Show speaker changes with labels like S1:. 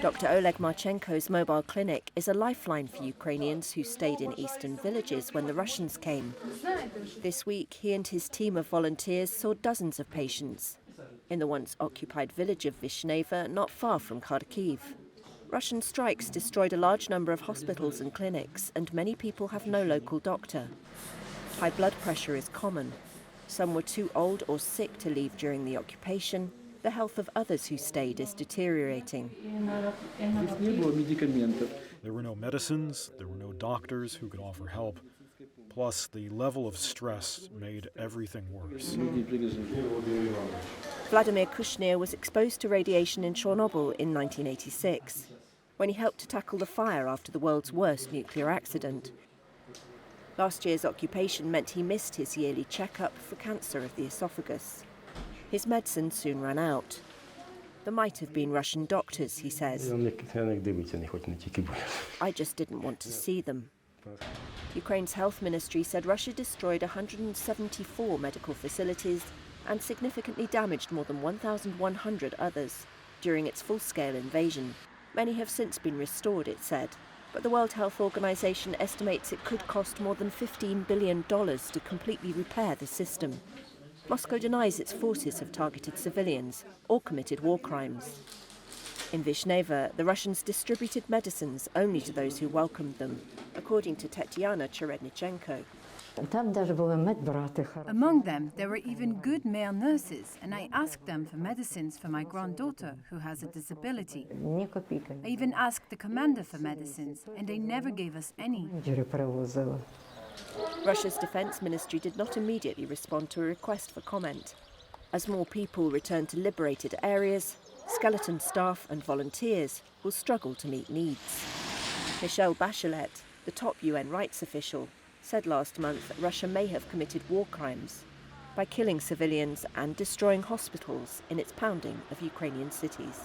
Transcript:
S1: Dr. Oleg Marchenko's mobile clinic is a lifeline for Ukrainians who stayed in eastern villages when the Russians came. This week, he and his team of volunteers saw dozens of patients in the once occupied village of Vishneva, not far from Kharkiv. Russian strikes destroyed a large number of hospitals and clinics, and many people have no local doctor. High blood pressure is common. Some were too old or sick to leave during the occupation. The health of others who stayed is deteriorating.
S2: There were no medicines, there were no doctors who could offer help. Plus, the level of stress made everything worse.
S1: Vladimir Kushnir was exposed to radiation in Chernobyl in 1986, when he helped to tackle the fire after the world's worst nuclear accident. Last year's occupation meant he missed his yearly checkup for cancer of the esophagus. His medicine soon ran out. There might have been Russian doctors, he says. I just didn't want to see them. Ukraine's health ministry said Russia destroyed 174 medical facilities and significantly damaged more than 1,100 others during its full-scale invasion. Many have since been restored, it said, but the World Health Organization estimates it could cost more than $15 billion to completely repair the system. Moscow denies its forces have targeted civilians or committed war crimes. In Vishneva, the Russians distributed medicines only to those who welcomed them, according to Tetiana Cherednichenko.
S3: Among them, there were even good male nurses, and I asked them for medicines for my granddaughter, who has a disability. I even asked the commander for medicines, and they never gave us any.
S1: Russia's defense ministry did not immediately respond to a request for comment. As more people return to liberated areas, skeleton staff and volunteers will struggle to meet needs. Michelle Bachelet, the top UN rights official, said last month that Russia may have committed war crimes by killing civilians and destroying hospitals in its pounding of Ukrainian cities.